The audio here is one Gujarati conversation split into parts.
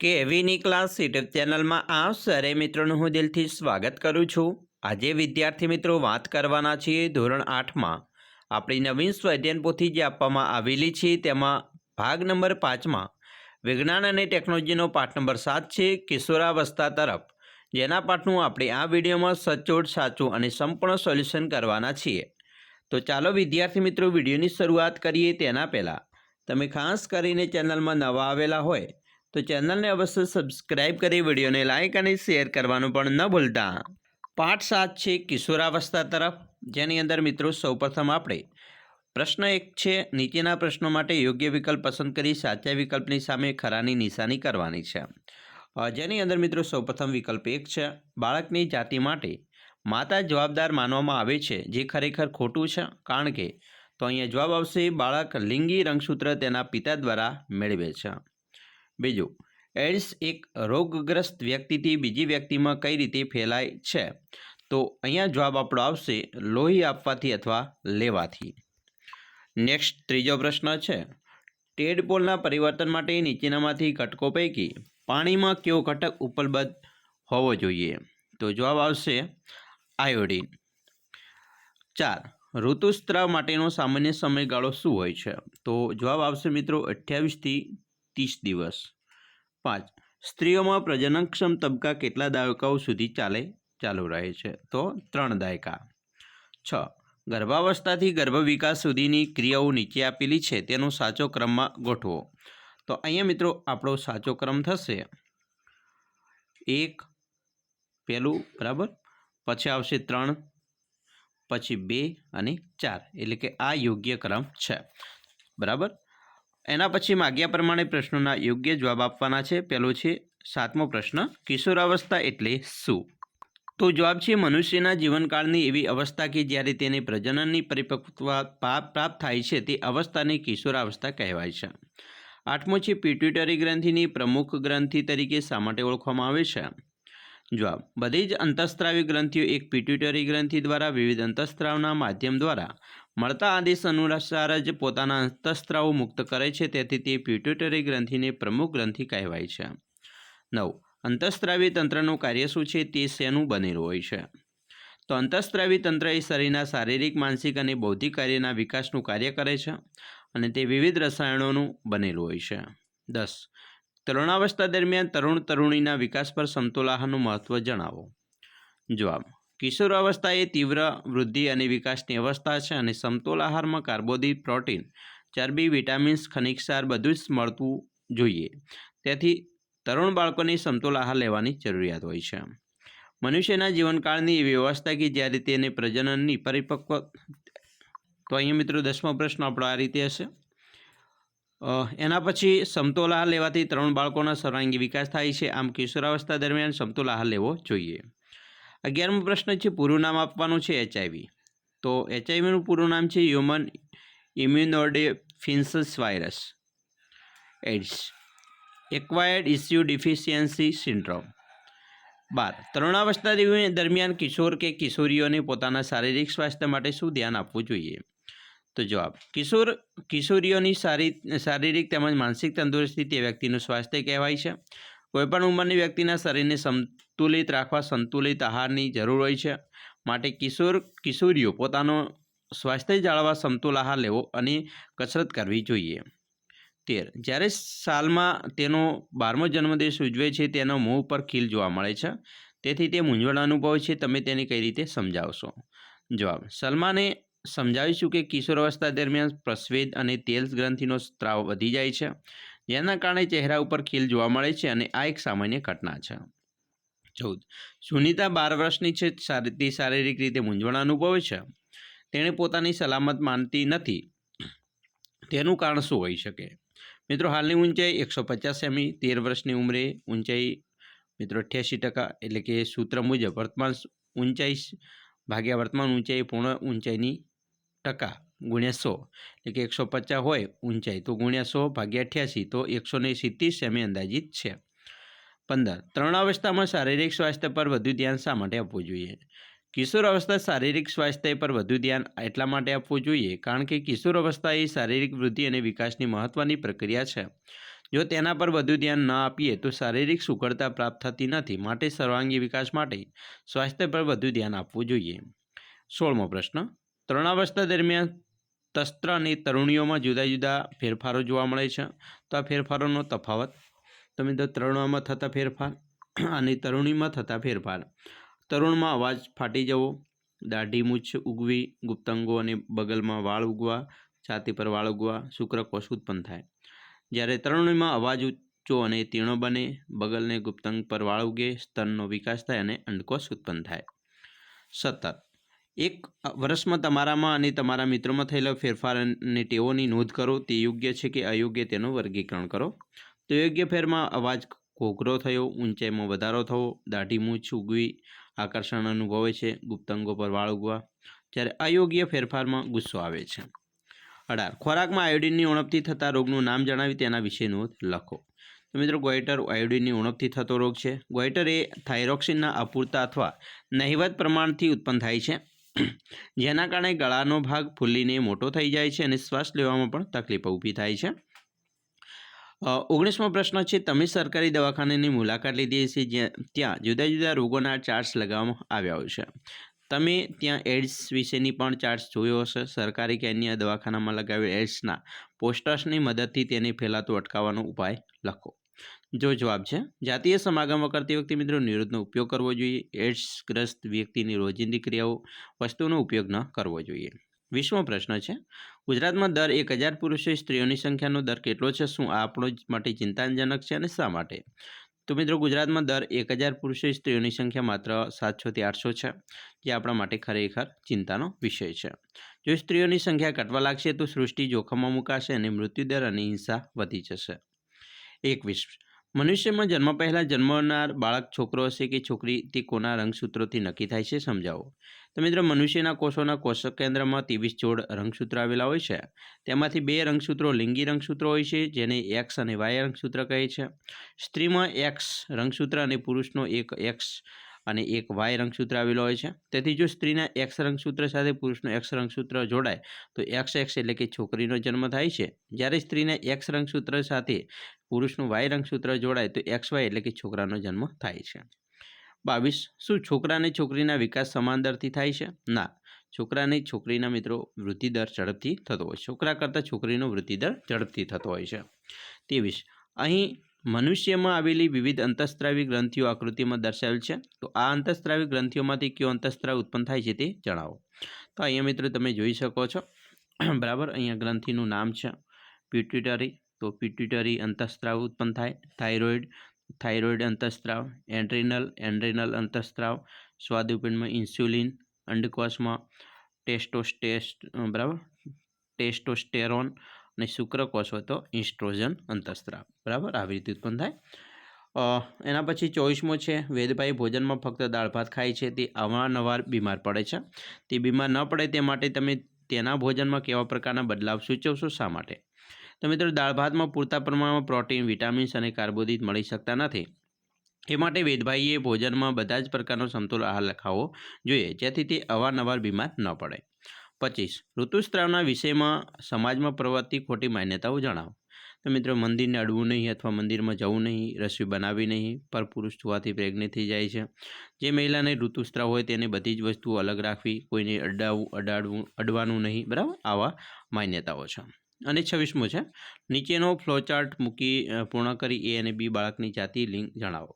કેવીની ક્લાસ યુટ્યુબ ચેનલમાં આપ સરે મિત્રોનું હું દિલથી સ્વાગત કરું છું। આજે વિદ્યાર્થી મિત્રો વાત કરવાના છીએ ધોરણ 8માં આપણી નવીન સ્વાધ્યાયન પોથી જે આપવામાં આવેલી છે તેમાં ભાગ નંબર 5માં વિજ્ઞાન અને ટેકનોલોજીનો પાઠ નંબર 7 છે કિશોરાવસ્થા તરફ, જેના પાઠનું આપણે આ વિડીયોમાં સચોટ સાચું અને સંપૂર્ણ સોલ્યુશન કરવાના છીએ। તો ચાલો વિદ્યાર્થી મિત્રો વિડીયોની શરૂઆત કરીએ। તેના પહેલાં તમે ખાસ કરીને ચેનલમાં નવા આવેલા હોય તો ચેનલને અવશ્ય સબસ્ક્રાઇબ કરી વિડીયોને લાઇક અને શેર કરવાનું પણ ન ભૂલતા। પાઠ 7 છે કિશોરાવસ્થા તરફ, જેની અંદર મિત્રો સૌપ્રથમ આપણે પ્રશ્ન 1 છે, નીચેના પ્રશ્નો માટે યોગ્ય વિકલ્પ પસંદ કરી સાચા વિકલ્પની સામે ખરાની નિશાની કરવાની છે। જેની અંદર મિત્રો સૌપ્રથમ વિકલ્પ 1 છે, બાળકની જાતિ માટે માતા જવાબદાર માનવામાં આવે છે, જે ખરેખર ખોટું છે, કારણ કે તો અહીંયા જવાબ આવશે બાળક લિંગી રંગસૂત્ર તેના પિતા દ્વારા મેળવે છે। બીજું, એડ્સ એક રોગગ્રસ્ત વ્યક્તિથી બીજી વ્યક્તિમાં કઈ રીતે ફેલાય છે? તો અહીંયા જવાબ આપણો આવશે લોહી આપવાથી અથવા લેવાથી। નેક્સ્ટ ત્રીજો પ્રશ્ન છે, ટેડપોલના પરિવર્તન માટે નીચેનામાંથી ઘટકો પૈકી પાણીમાં કયો ઘટક ઉપલબ્ધ હોવો જોઈએ? તો જવાબ આવશે આયોડિન। 4, ઋતુસ્રાવ માટેનો સામાન્ય સમયગાળો શું હોય છે? તો જવાબ આવશે મિત્રો 28 થી 30 દિવસ। 5, સ્ત્રીઓમાં પ્રજનનક્ષમ તબક્કા કેટલા દાયકાઓ સુધી ચાલુ રહે છે? તો 3 દાયકા। 6, ગર્ભાવસ્થાથી ગર્ભ વિકાસ સુધીની ક્રિયાઓ નીચે આપેલી છે તેનો સાચો ક્રમમાં ગોઠવો। તો અહીંયા મિત્રો આપણો સાચો ક્રમ થશે 1 પહેલું, બરાબર, પછી આવશે 3, પછી 2 અને 4, એટલે કે આ યોગ્ય ક્રમ છે, બરાબર। એના પછી માગ્યા પ્રમાણે પ્રશ્નોના યોગ્ય જવાબ આપવાના છે। પહેલો છે 7મો પ્રશ્ન, કિશોરાવસ્થા એટલે શું? તો જવાબ છે મનુષ્યના જીવનકાળની એવી અવસ્થા કે જ્યારે તેને પ્રજનનની પરિપક્વતા પ્રાપ્ત થાય છે તે અવસ્થાને કિશોરાવસ્થા કહેવાય છે। 8મો છે પિટ્યુટરી ગ્રંથિની પ્રમુખ ગ્રંથિ તરીકે શા માટે ઓળખવામાં આવે છે? જવાબ, બધી જ અંતઃસ્ત્રાવી ગ્રંથિઓ એક પિટ્યુટરી ગ્રંથિ દ્વારા વિવિધ અંતઃસ્ત્રાવના માધ્યમ દ્વારા મળતા આદેશ અનુસાર જ પોતાના અંતઃસ્ત્રાવો મુક્ત કરે છે, તેથી તે પિટ્યુટરી ગ્રંથિને પ્રમુખ ગ્રંથિ કહેવાય છે। 9, અંતઃસ્ત્રાવી તંત્રનું કાર્ય શું છે? તે શેનું બનેલું હોય છે? તો અંતઃસ્ત્રાવી તંત્ર એ શરીરના શારીરિક, માનસિક અને બૌદ્ધિક કાર્યના વિકાસનું કાર્ય કરે છે અને તે વિવિધ રસાયણોનું બનેલું હોય છે। 10, તરુણાવસ્થા દરમિયાન તરુણ-તરુણીના વિકાસ પર સમતોલ આહારનું મહત્વ જણાવો। જવાબ, કિશોરાવસ્થા એ તીવ્ર વૃદ્ધિ અને વિકાસની અવસ્થા છે અને સમતોલ આહારમાં કાર્બોદિત, પ્રોટીન, ચરબી, વિટામિન્સ, ખનિજ ક્ષાર બધું જ મળતું જોઈએ, તેથી તરુણ બાળકોને સમતોલ આહાર લેવાની જરૂરિયાત હોય છે। મનુષ્યના જીવનકાળની એવી અવસ્થા કે જ્યારે તેને પ્રજનનની પરિપક્વ, તો અહીંયા મિત્રો 10મો પ્રશ્ન આપણો આ રીતે હશે। એના પછી સમતોલ આહાર લેવાથી તરુણ બાળકોના સર્વાંગી વિકાસ થાય છે, આમ કિશોરાવસ્થા દરમિયાન સમતોલ આહાર લેવો જોઈએ। 11મો પ્રશ્ન છે, પૂરું નામ આપવાનું છે HIV। તો HIVનું પૂરું નામ છે human immunodeficiency virus, AIDS, acquired immune deficiency syndrome. 12, તરુણાવસ્થા દરમિયાન કિશોર કે કિશોરીઓને પોતાના શારીરિક સ્વાસ્થ્ય માટે શું ધ્યાન આપવું જોઈએ? તો જવાબ, કિશોરીઓની શારીરિક તેમજ માનસિક તંદુરસ્તી તે વ્યક્તિનું સ્વાસ્થ્ય કહેવાય છે। કોઈપણ ઉંમરની વ્યક્તિના શરીરને સંતુલિત રાખવા સંતુલિત આહારની જરૂર હોય છે, માટે કિશોરીઓ પોતાનો સ્વાસ્થ્ય જાળવવા સમતોલ આહાર લેવો અને કસરત કરવી જોઈએ। 13, જ્યારે સાલમાં તેનો 12મો જન્મદિવસ ઉજવે છે તેનો મોં ઉપર ખીલ જોવા મળે છે, તેથી તે મૂંઝવણ અનુભવે છે, તમે તેને કઈ રીતે સમજાવશો? જવાબ, સલમાને સમજાવીશું કે કિશોરાવસ્થા દરમિયાન પ્રસ્વેદ અને તેલ ગ્રંથિનો સ્ત્રાવ વધી જાય છે, જેના કારણે ચહેરા ઉપર ખીલ જોવા મળે છે અને આ એક સામાન્ય ઘટના છે। 14, સુનીતા 12 વર્ષની છે, તે શારીરિક રીતે મૂંઝવણ અનુભવે છે, તેણે પોતાની સલામત માનતી નથી, તેનું કારણ શું હોઈ શકે? મિત્રો હાલની ઊંચાઈ 150 સેમી, 13 વર્ષની ઉંમરે ઊંચાઈ મિત્રો 88%, એટલે કે સૂત્ર મુજબ વર્તમાન ઊંચાઈ ભાગ્યા વર્તમાન ઊંચાઈ પૂર્ણ ઊંચાઈની ટકા ગુણ્યા 100, એટલે કે 150 હોય ઊંચાઈ તો ગુણ્યા 100 ભાગ્યા 88, તો 170 સેમી અંદાજિત છે। 15, તરુણાવસ્થામાં શારીરિક સ્વાસ્થ્ય પર વધુ ધ્યાન શા માટે આપવું જોઈએ? કિશોરાવસ્થા શારીરિક સ્વાસ્થ્ય પર વધુ ધ્યાન એટલા માટે આપવું જોઈએ કારણ કે કિશોરાવસ્થા એ શારીરિક વૃદ્ધિ અને વિકાસની મહત્વની પ્રક્રિયા છે, જો તેના પર વધુ ધ્યાન ન આપીએ તો શારીરિક સુઘડતા પ્રાપ્ત થતી નથી, માટે સર્વાંગી વિકાસ માટે સ્વાસ્થ્ય પર વધુ ધ્યાન આપવું જોઈએ. 16મો પ્રશ્ન, તરુણાવસ્થા દરમિયાન તસ્ત્ર અને તરુણીઓમાં જુદા જુદા ફેરફારો જોવા મળે છે. તો આ ફેરફારોનો તફાવત. તો મિત્રો તરુણમાં થતા ફેરફાર અને તરુણીમાં થતા ફેરફાર. તરુણમાં અવાજ ફાટી જવો, દાઢી મૂછ ઉગવી, ગુપ્તાંગો અને બગલમાં વાળ ઉગવા, છાતી પર વાળ ઉગવા, શુક્રકોષ ઉત્પન્ન થાય. જ્યારે તરુણીમાં અવાજ ઊંચો અને તીણો બને, બગલને ગુપ્તાંગ પર વાળ ઉગે, સ્તનનો વિકાસ થાય અને અંડકોષ ઉત્પન્ન થાય. 17. એક વર્ષમાં તમારામાં અને તમારા મિત્રોમાં થયેલા ફેરફાર અને ટેવોની નોંધ કરો. તે યોગ્ય છે કે અયોગ્ય તેનું વર્ગીકરણ કરો. તો યોગ્ય ફેરમાં અવાજ ઘોઘરો થયો, ઊંચાઈમાં વધારો થવો, દાઢી મૂછ ઉગવી, આકર્ષણ અનુભવે છે, ગુપ્તાંગો પર વાળ ઉગવા. જ્યારે અયોગ્ય ફેરફારમાં ગુસ્સો આવે છે. 18. ખોરાકમાં આયોડિનની ઉણપથી થતા રોગનું નામ જણાવી તેના વિશે નોંધ લખો. તો મિત્રો ગોઈટર આયોડિનની ઉણપથી થતો રોગ છે. ગોઈટર એ થાઇરોક્સિનના અપૂરતા અથવા નહિવત પ્રમાણથી ઉત્પન્ન થાય છે, જેના કારણે ગળાનો ભાગ ફૂલીને મોટો થઈ જાય છે અને શ્વાસ લેવામાં પણ તકલીફ ઊભી થાય છે. 19મો પ્રશ્ન છે, તમે સરકારી દવાખાનાની મુલાકાત લીધી છે, ત્યાં જુદા જુદા રોગોના ચાર્ટ્સ લગાવવામાં આવ્યા હોય છે. તમે ત્યાં એડ્સ વિશેની પણ ચાર્ટ્સ જોયો હશે. સરકારી કે અન્ય દવાખાનામાં લગાવેલ એડ્સના પોસ્ટર્સની મદદથી તેને ફેલાતો અટકાવવાનો ઉપાય લખો. જો જવાબ છે જાતીય સમાગમ કરતી વખતે મિત્રો નિરોધનો ઉપયોગ કરવો જોઈએ. એડ્સગ્રસ્ત વ્યક્તિની રોજિંદી ક્રિયાઓ વસ્તુનો ઉપયોગ ન કરવો જોઈએ. 20મો પ્રશ્ન છે, ગુજરાતમાં દર 1000 પુરુષો સ્ત્રીઓની સંખ્યાનો દર કેટલો છે? શું આ આપણો માટે ચિંતાજનક છે અને શા માટે? તો મિત્રો ગુજરાતમાં દર 1000 પુરુષો સ્ત્રીઓની સંખ્યા માત્ર 700 થી 800 છે, જે આપણા માટે ખરેખર ચિંતાનો વિષય છે. જો સ્ત્રીઓની સંખ્યા ઘટવા લાગશે તો સૃષ્ટિ જોખમમાં મુકાશે અને મૃત્યુદર અને હિંસા વધી જશે. 21. મનુષ્યમાં જન્મ પહેલાં જન્મનાર બાળક છોકરો હશે કે છોકરી તે કોના રંગસૂત્રોથી નક્કી થાય છે? સમજાવો. તો મિત્રો મનુષ્યના કોષોના કોષક કેન્દ્રમાં 23 જોડ રંગસૂત્ર આવેલા હોય છે. તેમાંથી 2 રંગસૂત્રો લિંગી રંગસૂત્રો હોય છે, જેને એક્સ અને વાય રંગસૂત્ર કહે છે. સ્ત્રીમાં એક્સ રંગસૂત્ર અને પુરુષનો એક એક્સ અને એક વાય રંગસૂત્ર આવેલો હોય છે. તેથી જો સ્ત્રીના એક્સ રંગસૂત્ર સાથે પુરુષનું એક્સ રંગસૂત્ર જોડાય તો XX એટલે કે છોકરીનો જન્મ થાય છે. જ્યારે સ્ત્રીના એક્સ રંગસૂત્ર સાથે પુરુષનું વાય રંગસૂત્ર જોડાય તો XY એટલે કે છોકરાનો જન્મ થાય છે. 22. શું છોકરા અને છોકરીના વિકાસ સમાન દરથી થાય છે? ના. છોકરા અને છોકરીના મિત્રો વૃદ્ધિદર ઝડપથી થતો હોય છે. છોકરા કરતાં છોકરીનો વૃદ્ધિદર ઝડપથી થતો હોય છે. 23. અહીં મનુષ્યમાં આવેલી વિવિધ અંતઃસ્ત્રાવી ગ્રંથિઓ આકૃતિમાં દર્શાવેલ છે. તો આ અંતઃસ્ત્રાવી ગ્રંથિઓમાંથી કયો અંતઃસ્ત્રાવ ઉત્પન્ન થાય છે તે જણાવો. તો અહીંયા મિત્રો તમે જોઈ શકો છો, બરાબર. અહીંયા ગ્રંથિનું નામ છે પિટ્યુટરી. તો પિટ્યુટરી અંતઃસ્ત્રાવ ઉત્પન્ન થાય. થાઇરોઇડ અંતઃસ્ત્રાવ, એન્ડ્રેનલ અંતઃસ્ત્રાવ, સ્વાદુપિંડમાં ઇન્સ્યુલિન, અંડકોષમાં ટેસ્ટોસ્ટેરોન અને શુક્રકોષ હોય તો ઇસ્ટ્રોજન અંતઃસ્ત્રાવ, બરાબર. આવી રીતે ઉત્પન્ન થાય. એના પછી 24મો છે, વેદભાઈ ભોજનમાં ફક્ત દાળ ભાત ખાય છે, તે અવારનવાર બીમાર પડે છે. તે બીમાર ન પડે તે માટે તમે તેના ભોજનમાં કેવા પ્રકારના બદલાવ સૂચવશો? શા માટે? તો મિત્રો દાળ ભાતમાં પૂરતા પ્રમાણમાં પ્રોટીન, વિટામિન્સ અને કાર્બોદિત મળી શકતા નથી. એ માટે વેદભાઈએ ભોજનમાં બધા જ પ્રકારનો સમતોલ આહાર ખાવો જોઈએ, જેથી તે અવારનવાર બીમાર ન પડે. 25. ઋતુસ્રાવના વિષયમાં સમાજમાં પ્રવર્તતી ખોટી માન્યતાઓ જણાવો. તો મિત્રો મંદિરને અડવું નહીં અથવા મંદિરમાં જવું નહીં, રસોઈ બનાવવી નહીં, પર પુરુષ જોવાથી પ્રેગ્નેન્ટ થઈ જાય છે. જે મહિલાને ઋતુસ્રાવ હોય તેને બધી જ વસ્તુઓ અલગ રાખવી, કોઈને અડવાનું નહીં, બરાબર. આવા માન્યતાઓ છે. અને 26મો છે, નીચેનો ફ્લોચાર્ટ પૂર્ણ કરી A અને B બાળકની જાતિ લિંગ જણાવો.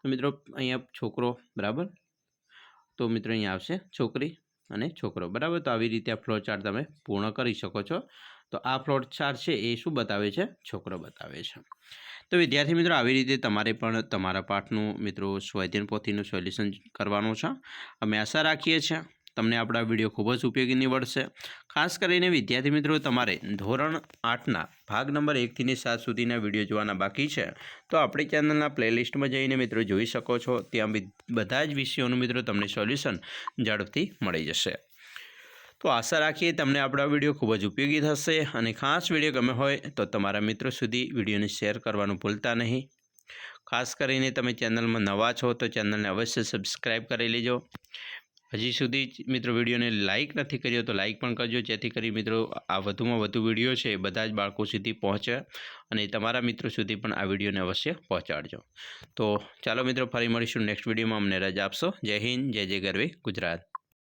તો મિત્રો અહીંયા છોકરો, બરાબર. તો મિત્રો અહીંયા આવશે છોકરી અને છોકરો, બરાબર. તો આવી રીતે આ ફ્લોચાર્ટ તમે પૂર્ણ કરી શકો છો. તો આ ફ્લોચાર્ટ છે એ શું બતાવે છે? છોકરો બતાવે છે. તો વિદ્યાર્થી મિત્રો આવી રીતે તમારે પણ તમારા પાઠનું મિત્રો સ્વાધ્યાયન પોથીનું સોલ્યુશન કરવાનું છે. અમે આશા રાખીએ છીએ તમને આપણા વિડીયો ખૂબ જ ઉપયોગી નીવડશે. ખાસ કરીને વિદ્યાર્થી મિત્રો તમારે ધોરણ 8ના ભાગ નંબર 1 થી 7 સુધીના વિડીયો જોવાના બાકી છે તો આપણી ચેનલના પ્લેલિસ્ટમાં જઈને મિત્રો જોઈ શકો છો. ત્યાં બધા જ વિષયોનું મિત્રો તમને સોલ્યુશન ઝડપથી મળી જશે. તો આશા રાખીએ તમને આપણા વિડીયો ખૂબ જ ઉપયોગી થશે અને ખાસ વિડીયો ગમે હોય તો તમારા મિત્રો સુધી વિડીયોને શેર કરવાનું ભૂલતા નહીં. ખાસ કરીને તમે ચેનલમાં નવા છો તો ચેનલને અવશ્ય સબસ્ક્રાઈબ કરી લેજો. હજી સુધી મિત્રો વિડીયોને લાઇક નથી કર્યો તો લાઇક પણ કરજો, જેથી કરી મિત્રો આ વધુમાં વધુ વિડીયો છે એ બધા જ બાળકો સુધી પહોંચે અને તમારા મિત્રો સુધી પણ આ વિડીયોને અવશ્ય પહોંચાડજો. તો ચાલો મિત્રો, ફરી મળીશું નેક્સ્ટ વિડીયોમાં. અમને રજા આપશો. જય હિન્દ, જય જય ગરવી ગુજરાત.